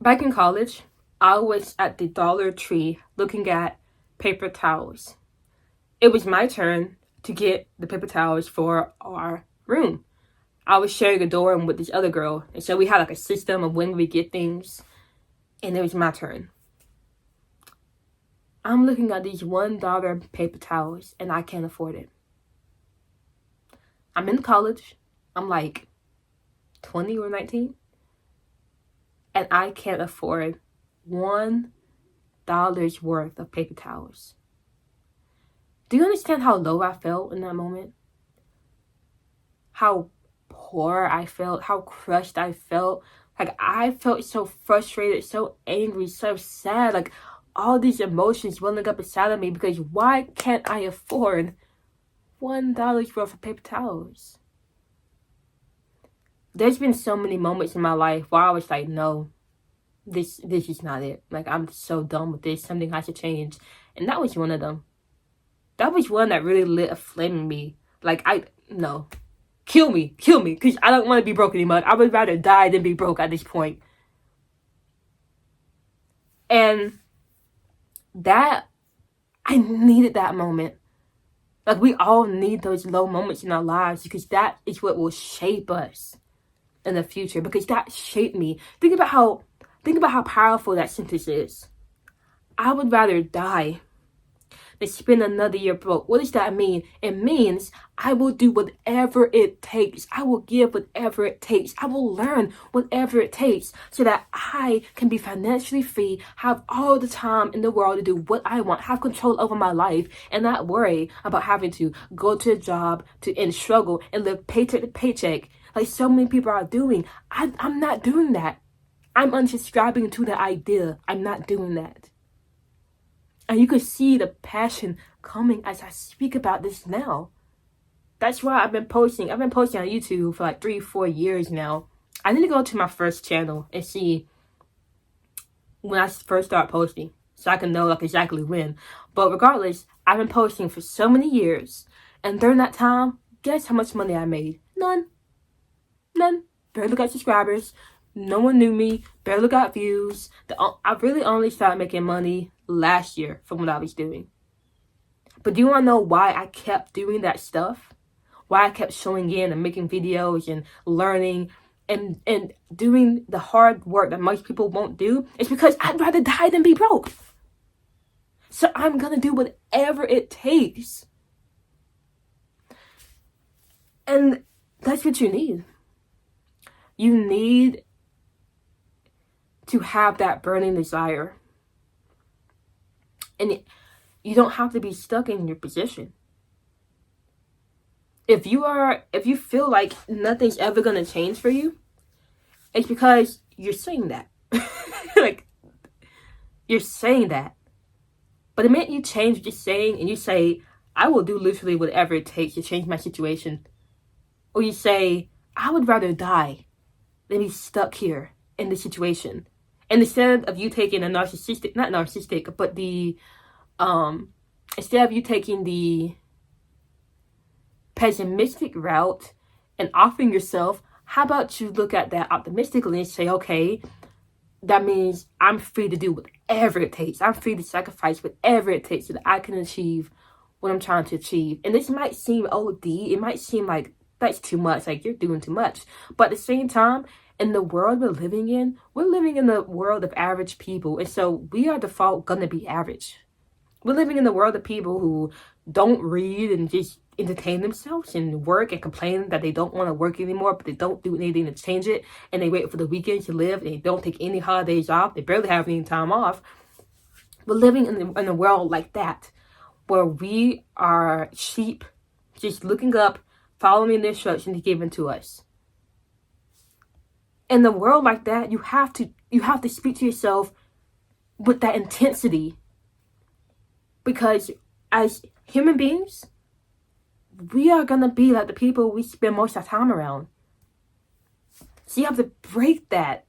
Back in college, I was at the Dollar Tree looking at paper towels. It was my turn to get the paper towels for our room. I was sharing a dorm with this other girl, and so we had like a system of when we get things, and it was my turn. I'm looking at these $1 paper towels, and I can't afford it. I'm in college. I'm like 20 or 19, and I can't afford $1 worth of paper towels. Do you understand how low I felt in that moment? How poor I felt, how crushed I felt. Like, I felt so frustrated, so angry, so sad. Like, all these emotions welling up inside of me because why can't I afford $1 worth of paper towels? There's been so many moments in my life where I was like, no, this is not it. Like, I'm so done with this. Something has to change. And that was one of them. That was one that really lit a flame in me. Like, no. Kill me, because I don't want to be broke anymore. I would rather die than be broke at this point. And that, I needed that moment. Like, we all need those low moments in our lives because that is what will shape us in the future, because that shaped me. Think about how powerful that sentence is. I would rather die than spend another year broke. What does that mean? It means I will do whatever it takes. I will give whatever it takes. I will learn whatever it takes so that I can be financially free, have all the time in the world to do what I want, have control over my life, and not worry about having to go to a job and struggle and live paycheck to paycheck like so many people are doing. I'm not doing that. I'm unsubscribing to the idea. I'm not doing that. And you could see the passion coming as I speak about this now. That's why I've been posting. I've been posting on YouTube for like 3-4 years now. I need to go to my first channel and see when I first start posting so I can know like exactly when. But regardless, I've been posting for so many years. And during that time, guess how much money I made? None. Barely got subscribers. No one knew me. Barely got views. I really only started making money last year from what I was doing. But do you want to know why I kept doing that stuff? Why I kept showing in and making videos and learning and doing the hard work that most people won't do? It's because I'd rather die than be broke. So I'm going to do whatever it takes. And that's what you need. You need to have that burning desire. And you don't have to be stuck in your position. If you feel like nothing's ever going to change for you, it's because you're saying that. Like, you're saying that. But the minute you change what you're saying and you say, I will do literally whatever it takes to change my situation. Or you say, I would rather die than be stuck here in this situation. And instead of you taking a instead of you taking the pessimistic route and offering yourself, how about you look at that optimistically and say, okay, that means I'm free to do whatever it takes. I'm free to sacrifice whatever it takes so that I can achieve what I'm trying to achieve. And this might seem OD. It might seem like that's too much, like you're doing too much. But at the same time, in the world we're living in the world of average people. And so we are default gonna be average. We're living in the world of people who don't read and just entertain themselves and work and complain that they don't want to work anymore, but they don't do anything to change it. And they wait for the weekend to live. And they don't take any holidays off. They barely have any time off. We're living in a world like that, where we are sheep, just looking up, following the instructions given to us. In a world like that, you have to speak to yourself with that intensity. Because as human beings, we are going to be like the people we spend most of our time around. So you have to break that.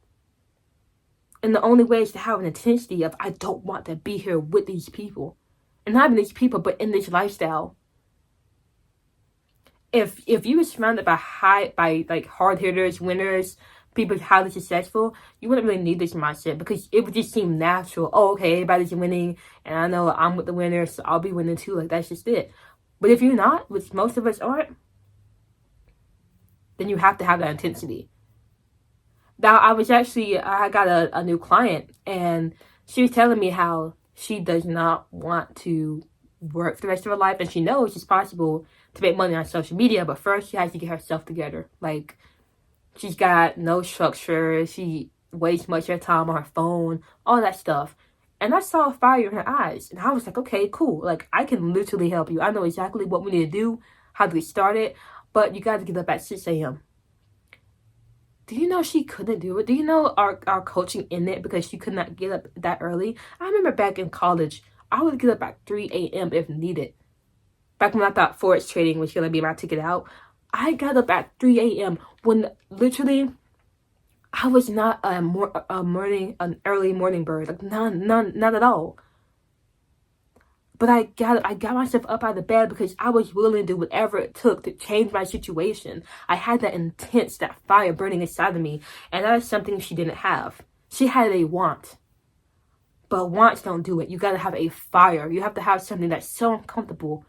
And the only way is to have an intensity of, I don't want to be here with these people. And not even these people, but in this lifestyle. If you were surrounded by hard hitters, winners, people highly successful, you wouldn't really need this mindset because it would just seem natural. Oh, okay, everybody's winning, and I know I'm with the winners, so I'll be winning too. Like, that's just it. But if you're not, which most of us aren't, then you have to have that intensity. Now, I got a new client, and she was telling me how she does not want to work for the rest of her life, and she knows it's possible to make money on social media, but first she has to get herself together. Like, she's got no structure, she wastes much of her time on her phone, all that stuff. And I saw a fire in her eyes, and I was like, okay, cool. Like, I can literally help you. I know exactly what we need to do, how to get started, but you got to get up at 6 a.m. Do you know she couldn't do it? Do you know our coaching in it because she could not get up that early? I remember back in college, I would get up at 3 a.m. if needed. Back when I thought Forex trading was going to be my ticket out, I got up at 3 a.m. when literally I was not an early morning bird. Like, not at all. But I got myself up out of bed because I was willing to do whatever it took to change my situation. I had that fire burning inside of me. And that is something she didn't have. She had a want. But wants don't do it. You gotta have a fire. You have to have something that's so uncomfortable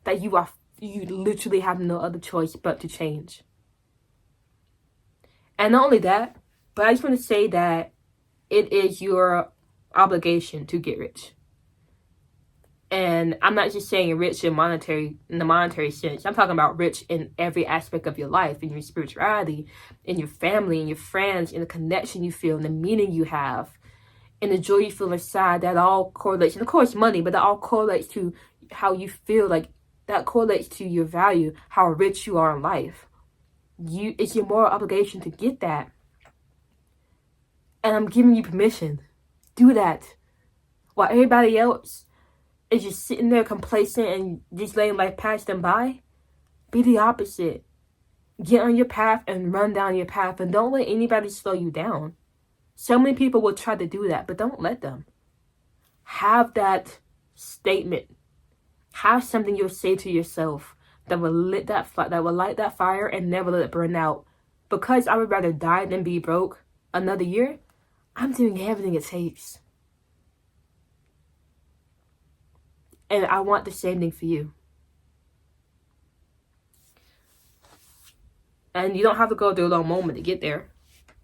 that you literally have no other choice but to change. And not only that, but I just want to say that it is your obligation to get rich. And I'm not just saying rich in the monetary sense. I'm talking about rich in every aspect of your life, in your spirituality, in your family, in your friends, in the connection you feel, in the meaning you have, in the joy you feel inside. That all correlates, and of course money, but that all correlates to how you feel. Like, that correlates to your value, how rich you are in life. It's your moral obligation to get that. And I'm giving you permission. Do that. While everybody else is just sitting there complacent and just letting life pass them by, be the opposite. Get on your path and run down your path, and don't let anybody slow you down. So many people will try to do that, but don't let them. Have that statement. Have something you'll say to yourself that will light that fire and never let it burn out. Because I would rather die than be broke another year, I'm doing everything it takes. And I want the same thing for you. And you don't have to go through a long moment to get there.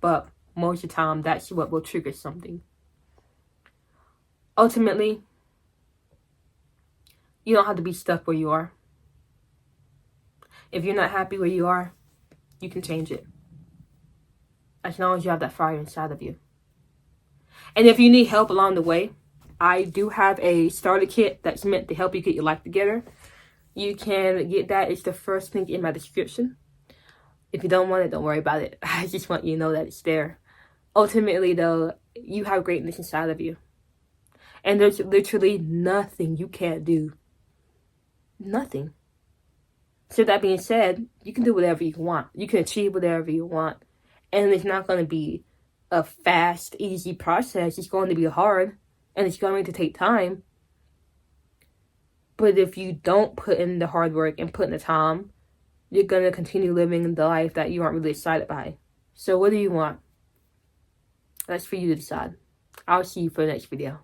But most of the time, that's what will trigger something. Ultimately, you don't have to be stuck where you are. If you're not happy where you are, you can change it. As long as you have that fire inside of you. And if you need help along the way, I do have a starter kit that's meant to help you get your life together. You can get that. It's the first link in my description. If you don't want it, don't worry about it. I just want you to know that it's there. Ultimately, though, you have greatness inside of you. And there's literally nothing you can't do. Nothing. So that being said, you can do whatever you want. You can achieve whatever you want. And it's not going to be a fast, easy process. It's going to be hard. And it's going to take time. But if you don't put in the hard work and put in the time, you're going to continue living the life that you aren't really excited by. So what do you want? That's for you to decide. I'll see you for the next video.